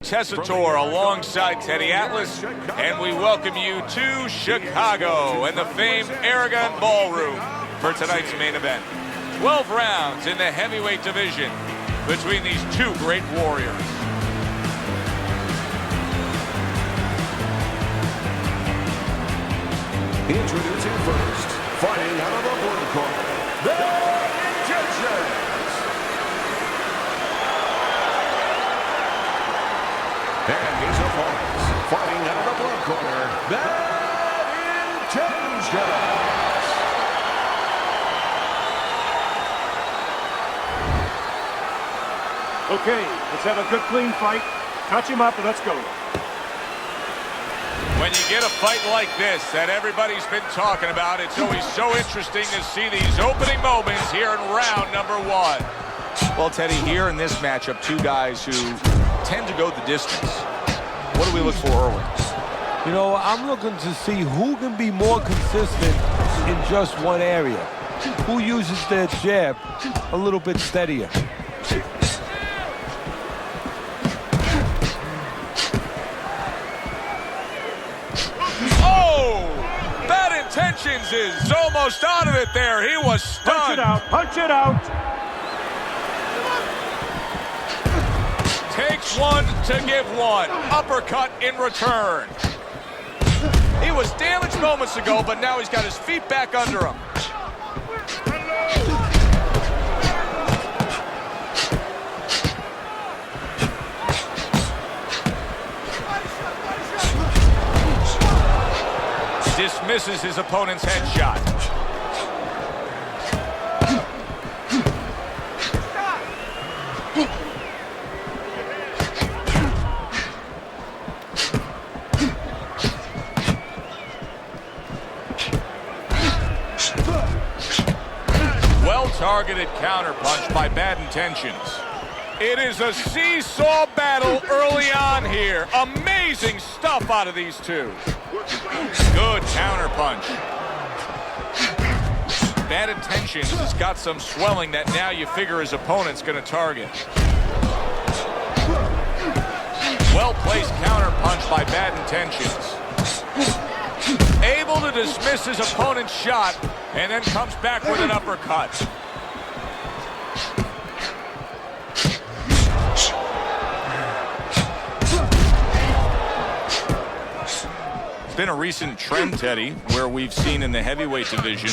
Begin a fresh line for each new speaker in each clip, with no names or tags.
Tessitore alongside Teddy Atlas, and we welcome you to Chicago and the famed Aragon Ballroom for tonight's main event. 12 rounds in the heavyweight division between these two great warriors.
Introducing first, fighting out of the blue corner, the Egyptians. And his opponents, fighting out of the blue corner, the Intentions.
Okay, let's have a good clean fight. Touch him up and let's go.
When you get a fight like this that everybody's been talking about, it's always so interesting to see these opening moments here in round number one. Well, Teddy, here in this matchup, two guys who tend to go the distance. What do we look for early?
You know, I'm looking to see who can be more consistent in just one area. Who uses their jab a little bit steadier.
Intentions is almost out of it there. He was stunned.
Punch it out. Punch it out.
Takes one to give one. Uppercut in return. He was damaged moments ago, but now he's got his feet back under him. Dismisses his opponent's headshot. Well-targeted counterpunch by Bad Intentions. It is a seesaw battle early on here. Amazing stuff out of these two. Good counterpunch. Bad Intentions has got some swelling that now you figure his opponent's going to target. Well-placed counterpunch by Bad Intentions. Able to dismiss his opponent's shot and then comes back with an uppercut. Been a recent trend, Teddy, where we've seen in the heavyweight division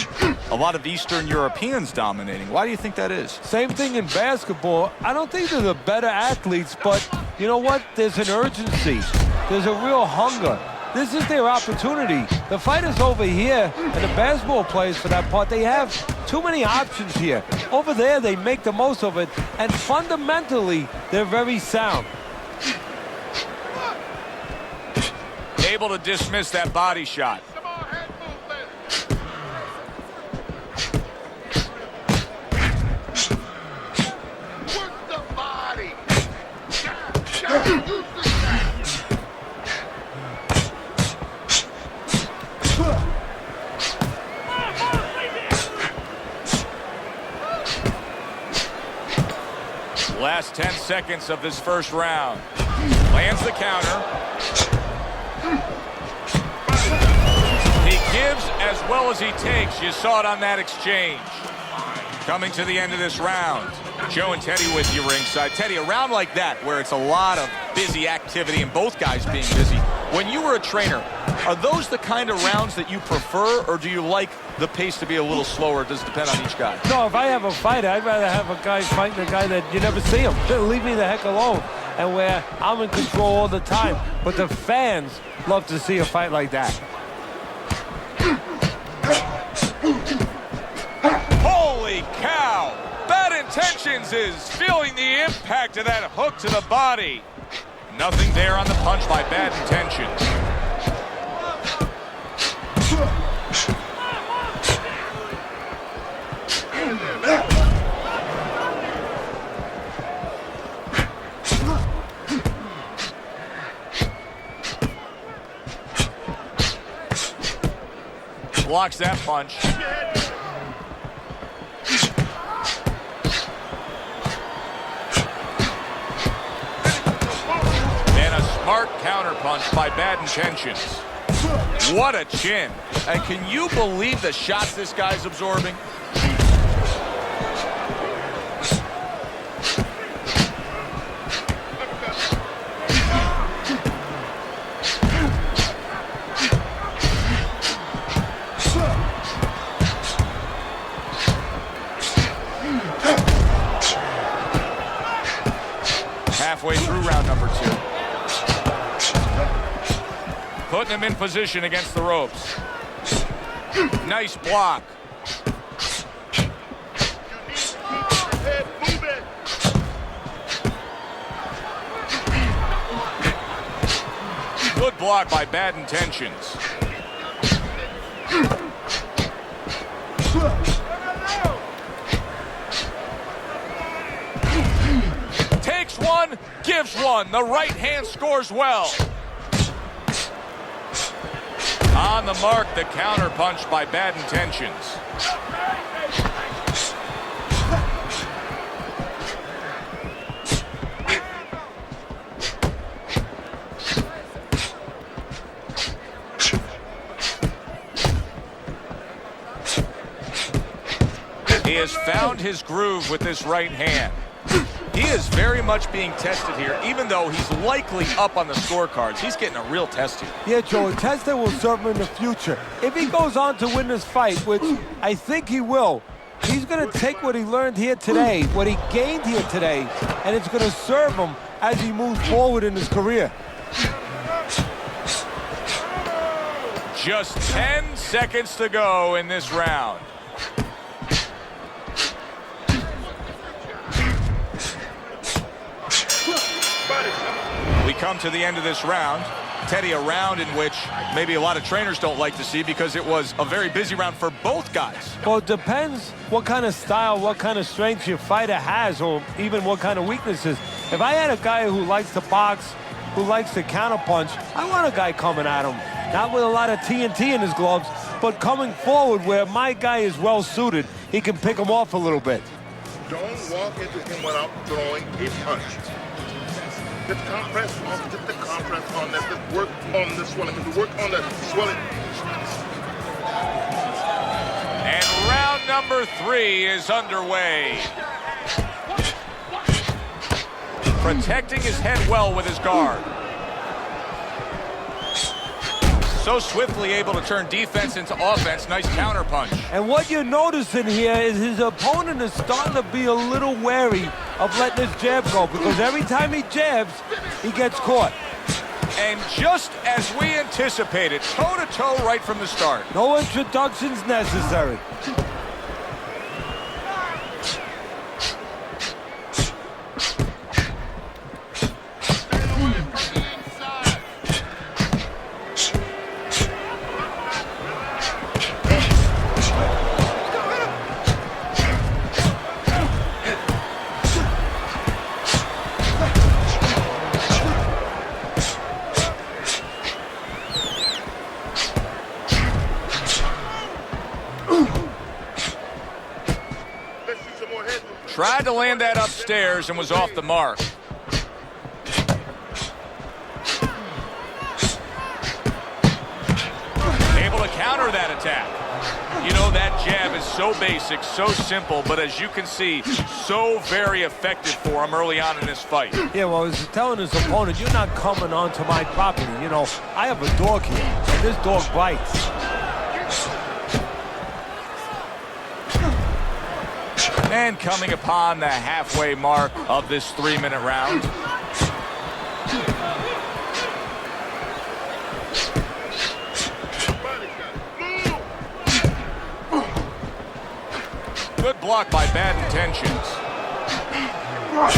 a lot of Eastern Europeans dominating. Why do you think that is?
Same thing in basketball. I don't think they're the better athletes, but you know what? There's an urgency. There's a real hunger. This is their opportunity. The fight is over here, and the basketball players, for that part, they have too many options here. Over there, they make the most of it, and fundamentally, they're very sound.
Able to dismiss that body shot.
Work the body.
Last 10 seconds of this first round. Lands the counter. He gives as well as he takes. You saw it on that exchange. Coming to the end of this round. Joe and Teddy with you ringside. Teddy, a round like that where it's a lot of busy activity and both guys being busy. When you were a trainer, are those the kind of rounds that you prefer, or do you like the pace to be a little slower? It does depend on each guy.
No, if I have a fighter, I'd rather have a guy fighting a guy that you never see him. Leave me the heck alone. And where I'm in control all the time. But the fans love to see a fight like that.
Holy cow! Bad Intentions is feeling the impact of that hook to the body. Nothing there on the punch by Bad Intentions. Blocks that punch. counterpunch by Bad Intentions. What a chin. And can you believe the shots this guy's absorbing? Halfway through round number 2. Putting him in position against the ropes. Nice block. Good block by Bad Intentions. Takes one, gives one. The right hand scores well. On the mark, the counterpunch by Bad Intentions. He has found his groove with this right hand. He is very much being tested here, even though he's likely up on the scorecards. He's getting a real test here.
Yeah, Joe, a test that will serve him in the future. If he goes on to win this fight, which I think he will, he's going to take what he learned here today, what he gained here today, and it's going to serve him as he moves forward in his career.
Just 10 seconds to go in this round. We come to the end of this round. Teddy, a round in which maybe a lot of trainers don't like to see because it was a very busy round for both guys.
Well, it depends what kind of style, what kind of strength your fighter has, or even what kind of weaknesses. If I had a guy who likes to box, who likes to counterpunch, I want a guy coming at him. Not with a lot of TNT in his gloves, but coming forward where my guy is well suited. He can pick him off a little bit.
Don't walk into him without throwing a punch. Just compress on, just the compress on that. Just work on the swelling. Just work on that swelling.
And round number 3 is underway. Protecting his head well with his guard. So swiftly able to turn defense into offense. Nice counterpunch.
And what you're noticing here is his opponent is starting to be a little wary of letting his jab go, because every time he jabs, he gets caught.
And just as we anticipated, toe-to-toe right from the start.
No introductions necessary.
Tried to land that upstairs and was off the mark. Able to counter that attack. You know, that jab is so basic, so simple, but as you can see, so very effective for him early on in this fight.
Yeah, well, he's telling his opponent, you're not coming onto my property. You know, I have a dog here, and this dog bites.
And coming upon the halfway mark of this 3-minute round. Good block by Bad Intentions.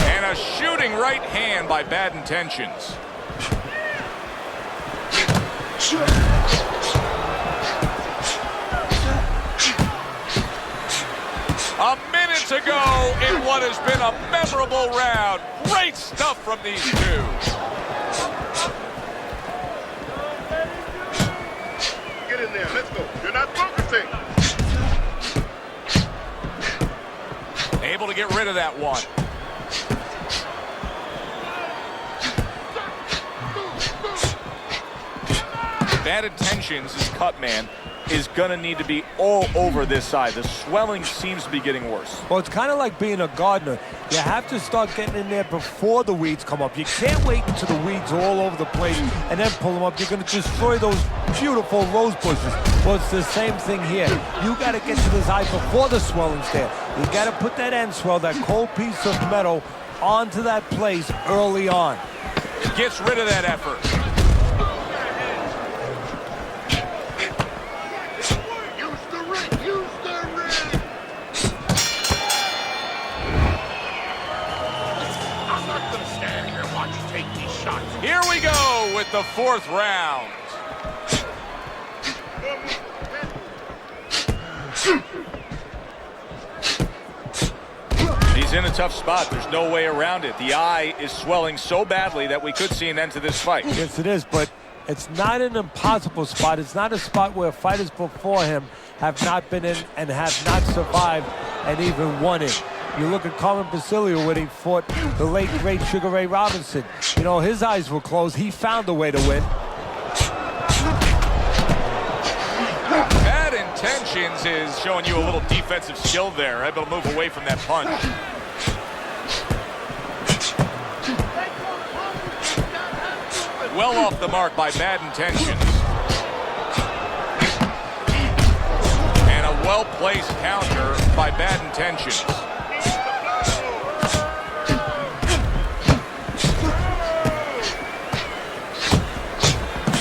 And a shooting right hand by Bad Intentions. A minute to go in what has been a memorable round. Great stuff from these two.
Get in there. Let's go. You're not focusing.
Able to get rid of that one. Bad Intentions, his cut man, is going to need to be all over this side. The swelling seems to be getting worse.
Well, it's kind of like being a gardener. You have to start getting in there before the weeds come up. You can't wait until the weeds are all over the place and then pull them up. You're going to destroy those beautiful rose bushes. Well, it's the same thing here. You got to get to this eye before the swelling's there. You got to put that end swell, that cold piece of metal, onto that place early on.
Gets rid of that effort. Here we go with the 4th round. He's in a tough spot. There's no way around it. The eye is swelling so badly that we could see an end to this fight.
Yes, it is, but it's not an impossible spot. It's not a spot where fighters before him have not been in and have not survived and even won it. You look at Carmen Basilio when he fought the late, great Sugar Ray Robinson. You know, his eyes were closed. He found a way to win.
Bad Intentions is showing you a little defensive skill there, able to move away from that punch. Well off the mark by Bad Intentions. And a well-placed counter by Bad Intentions.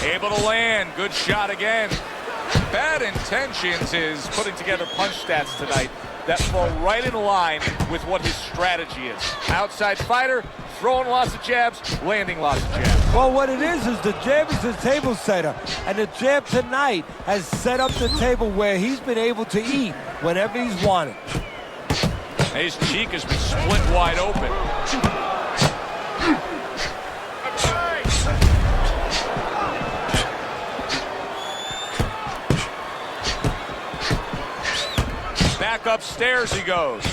Able to land. Good shot again. Bad Intentions is putting together punch stats tonight that fall right in line with what his strategy is. Outside fighter, throwing lots of jabs, landing lots of jabs.
Well, what it is the jab is the table setter. And the jab tonight has set up the table where he's been able to eat whenever he's wanted.
His cheek has been split wide open. Back upstairs he goes.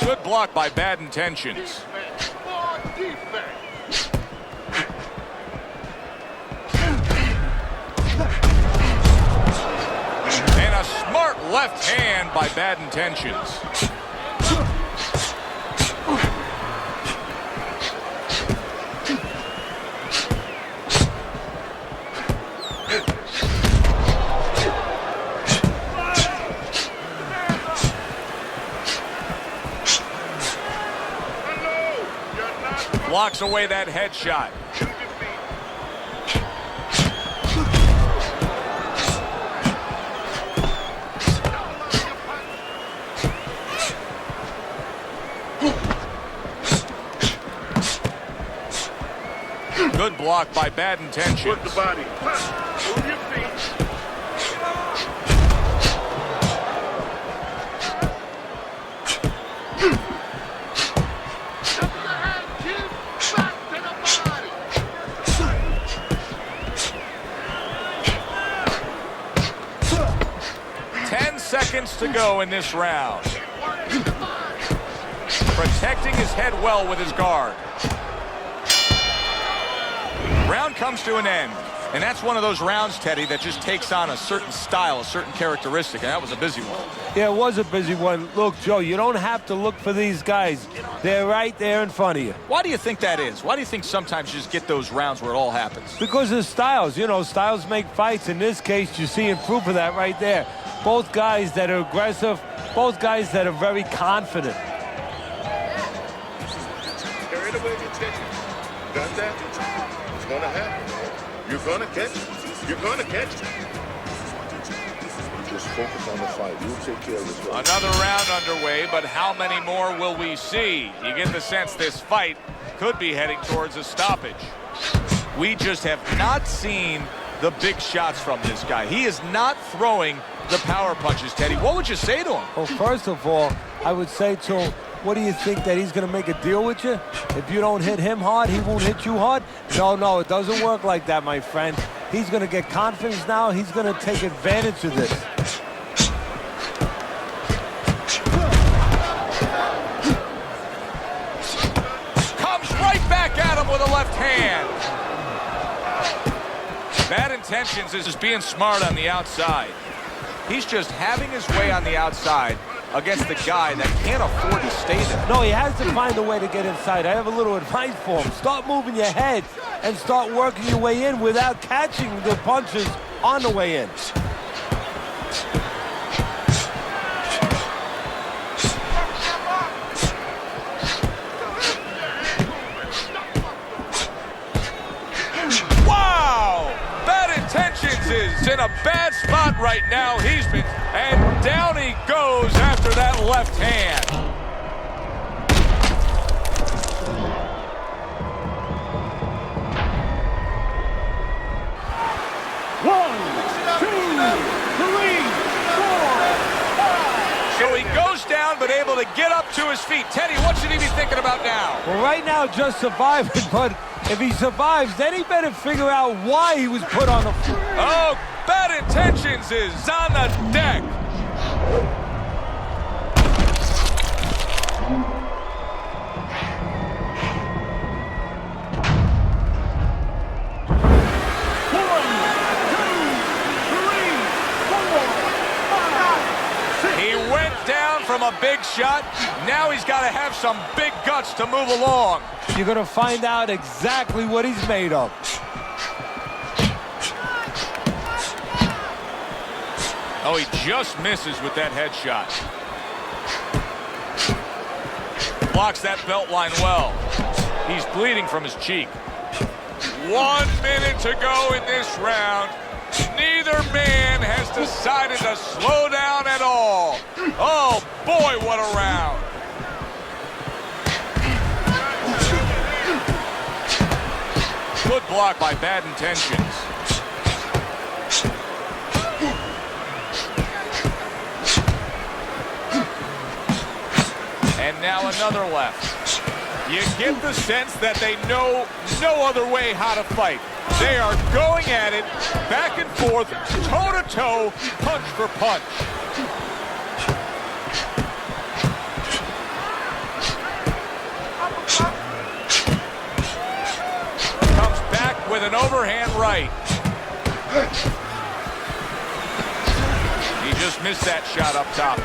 Good block by Bad Intentions. And a smart left hand by Bad Intentions. Blocks away that headshot. Good block by Bad Intentions.
Work the body. Move your feet.
Seconds to go in this round. Protecting his head well with his guard. Round comes to an end. And that's one of those rounds, Teddy, that just takes on a certain style, a certain characteristic. And that was a busy one.
Yeah, it was a busy one. Look, Joe, you don't have to look for these guys. They're right there in front of you.
Why do you think that is? Why do you think sometimes you just get those rounds where it all happens?
Because of styles. You know, styles make fights. In this case, you're seeing proof of that right there. Both guys that are aggressive, both guys that are very confident.
Carry it away, attention. Got that? It's gonna happen. You're gonna catch it. You're gonna catch it. Just focus on the fight. You'll take care of this.
Another round underway, but how many more will we see? You get the sense this fight could be heading towards a stoppage. We just have not seen the big shots from this guy. He is not throwing the power punches, Teddy. What would you say to him?
Well, first of all, I would say to him, what do you think, that he's going to make a deal with you? If you don't hit him hard, he won't hit you hard? No, it doesn't work like that, my friend. He's going to get confidence now. He's going to take advantage of this.
Comes right back at him with a left hand. Bad intentions is just being smart on the outside. He's just having his way on the outside against the guy that can't afford to stay there.
No, he has to find a way to get inside. I have a little advice for him. Start moving your head and start working your way in without catching the punches on the way in.
Wow! Bad intentions is in a bad spot right now. And down he goes after that left hand.
One, two, three, 4, 5.
So he goes down, but able to get up to his feet. Teddy, what should he be thinking about now?
Well, right now, just surviving, but if he survives, then he better figure out why he was put on the floor.
Oh, bad intentions is on the deck. He went down from a big shot. Now he's got to have some big guts to move along.
You're going to find out exactly what he's made of.
Oh, he just misses with that headshot. Blocks that belt line well. He's bleeding from his cheek. 1 minute to go in this round. Neither man has decided to slow down at all. Oh, boy, what a round. Good block by Bad Intentions. And now another left. You get the sense that they know no other way how to fight. They are going at it, back and forth, toe-to-toe, punch for punch. Comes back with an overhand right. He just missed that shot up top.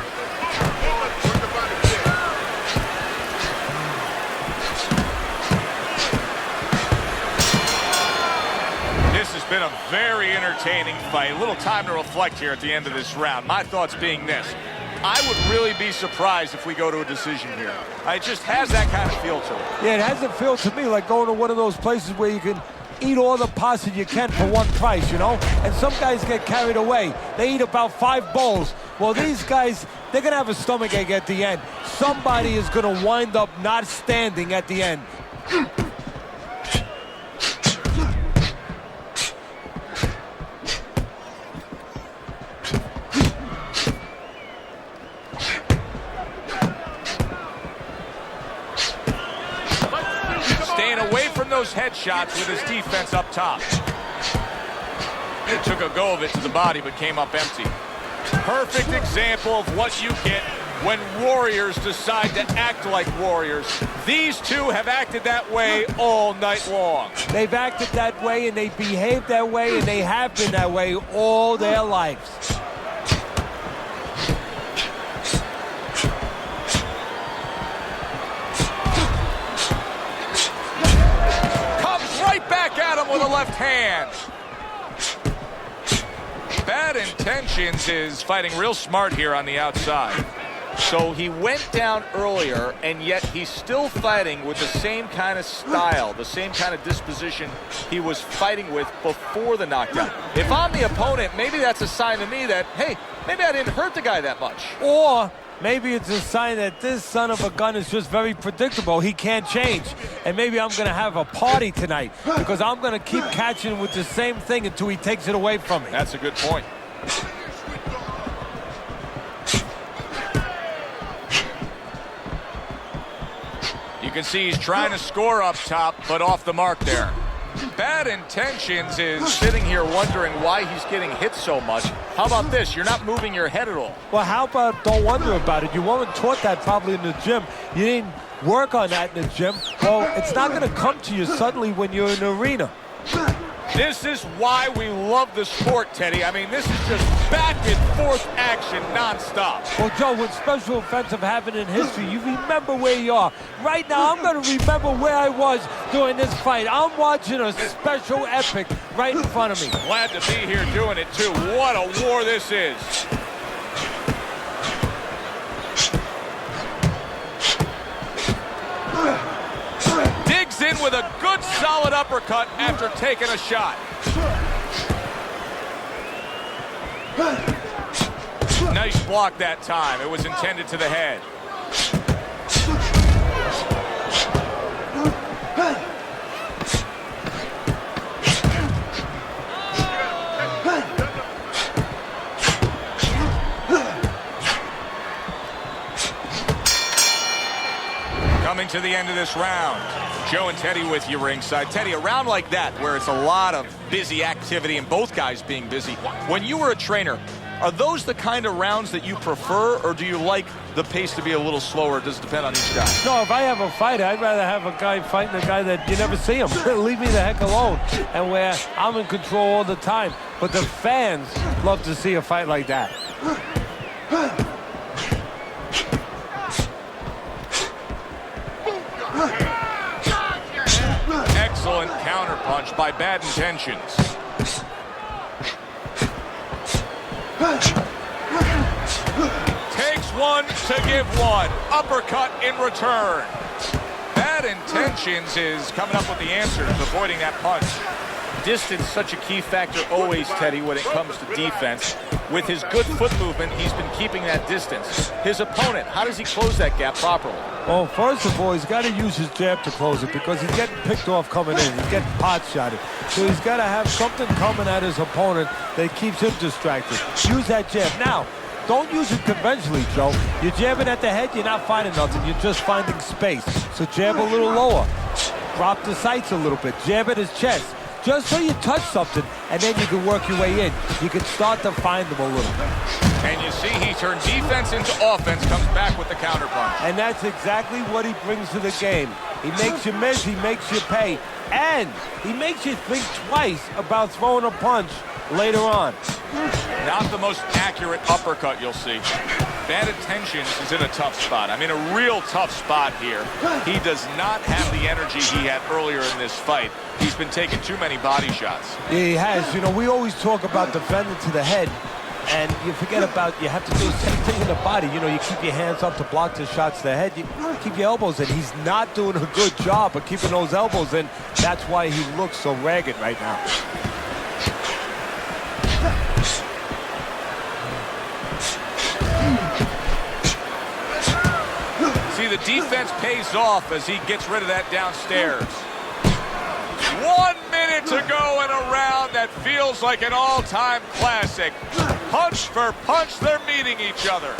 This has been a very entertaining fight. A little time to reflect here at the end of this round. My thoughts being this. I would really be surprised if we go to a decision here. It just has that kind of feel to it.
Yeah, it has a feel to me like going to one of those places where you can eat all the pasta you can for one price, you know? And some guys get carried away. They eat about 5 bowls. Well, these guys, they're going to have a stomachache at the end. Somebody is going to wind up not standing at the end.
Those headshots with his defense up top. He took a go of it to the body, but came up empty. Perfect example of what you get when warriors decide to act like warriors. These two have acted that way all night long.
They've acted that way, and they behaved that way, and they have been that way all their lives.
With a left hand. Bad Intentions is fighting real smart here on the outside. So he went down earlier, and yet he's still fighting with the same kind of style, the same kind of disposition he was fighting with before the knockdown. If I'm the opponent, maybe that's a sign to me that, hey, maybe I didn't hurt the guy that much.
Or maybe it's a sign that this son of a gun is just very predictable. He can't change. And maybe I'm going to have a party tonight because I'm going to keep catching with the same thing until he takes it away from me.
That's a good point. You can see he's trying to score up top, but off the mark there. Bad Intentions is sitting here wondering why he's getting hit so much. How about this? You're not moving your head at all.
Well, how about don't wonder about it? You weren't taught that probably in the gym. You didn't work on that in the gym. Well, it's not going to come to you suddenly when you're in the arena.
This is why we love the sport, Teddy. I mean, this is just back and forth action nonstop.
Well, Joe, when special events have happened in history, you remember where you are. Right now, I'm going to remember where I was during this fight. I'm watching a special epic right in front of me.
Glad to be here doing it, too. What a war this is. Digs in with a good solid uppercut after taking a shot. Nice block that time. It was intended to the head. Coming to the end of this round. Joe and Teddy with you ringside. Teddy, a round like that where it's a lot of busy activity and both guys being busy. When you were a trainer, are those the kind of rounds that you prefer, or do you like the pace to be a little slower? Does it depend on each guy?
No, if I have a fight, I'd rather have a guy fighting a guy that you never see him. Leave me the heck alone. And where I'm in control all the time. But the fans love to see a fight like that.
Excellent counterpunch by Bad Intentions. Takes one to give one. Uppercut in return. Bad Intentions is coming up with the answers, avoiding that punch. Distance such a key factor always, Teddy, when it comes to defense. With his good foot movement, he's been keeping that distance. His opponent, how does he close that gap properly?
Well, first of all, he's got to use his jab to close it because he's getting picked off coming in. He's getting pot-shotted. So he's got to have something coming at his opponent that keeps him distracted. Use that jab. Now, don't use it conventionally, Joe. You're jabbing at the head, you're not finding nothing. You're just finding space. So jab a little lower. Drop the sights a little bit. Jab at his chest. Just so you touch something, and then you can work your way in. You can start to find them a little.
And you see he turned defense into offense, comes back with the counterpunch.
And that's exactly what he brings to the game. He makes you miss, he makes you pay, and he makes you think twice about throwing a punch later on.
Not the most accurate uppercut you'll see. Bad Intentions is in a tough spot. I mean, a real tough spot here. He does not have the energy he had earlier in this fight. He's been taking too many body shots.
Yeah, he has. You know, we always talk about defending to the head, and you forget about you have to do the same thing in the body. You know, you keep your hands up to block the shots to the head. You keep your elbows in. He's not doing a good job of keeping those elbows in. That's why he looks so ragged right now.
See, the defense pays off as he gets rid of that downstairs. 1 minute to go in a round that feels like an all-time classic. Punch for punch, they're meeting each other.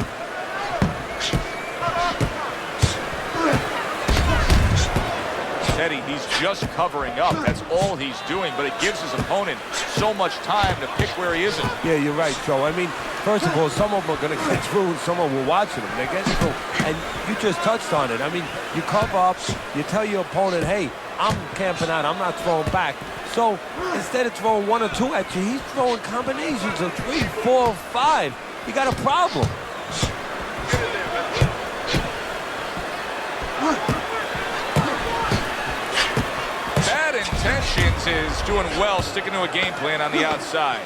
Teddy, he's just covering up. That's all he's doing, but it gives his opponent so much time to pick where he isn't.
Yeah, you're right, Joe. I mean, first of all, some of them are going to get through, and some of them will watching them. They're getting through. And you just touched on it. I mean, you cover up, you tell your opponent, hey, I'm camping out, I'm not throwing back. So instead of throwing one or two at you, he's throwing combinations of 3, 4, 5. You got a problem.
Bad Intentions is doing well, sticking to a game plan on the outside.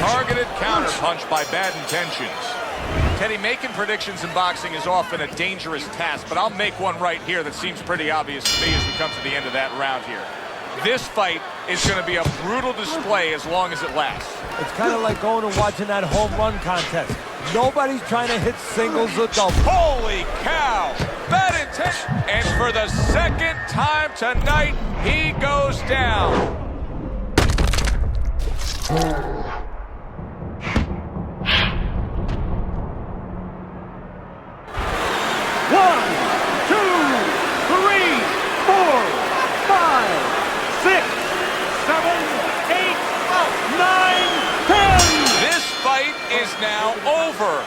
Targeted counterpunch by Bad Intentions. Teddy, making predictions in boxing is often a dangerous task, but I'll make one right here that seems pretty obvious to me as we come to the end of that round here. This fight is going to be a brutal display as long as it lasts.
It's kind of like going and watching that home run contest. Nobody's trying to hit singles or doubles.
Holy cow! Bad Intentions! And for the second time tonight, he goes down. now over.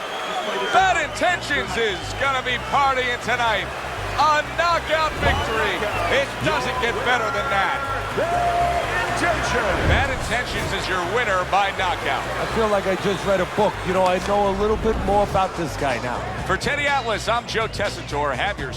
Bad Intentions is gonna be partying tonight. A knockout victory. It doesn't get better than that. Bad Intentions is your winner by knockout.
I feel like I just read a book. You know, I know a little bit more about this guy now.
For Teddy Atlas, I'm Joe Tessitore. Have your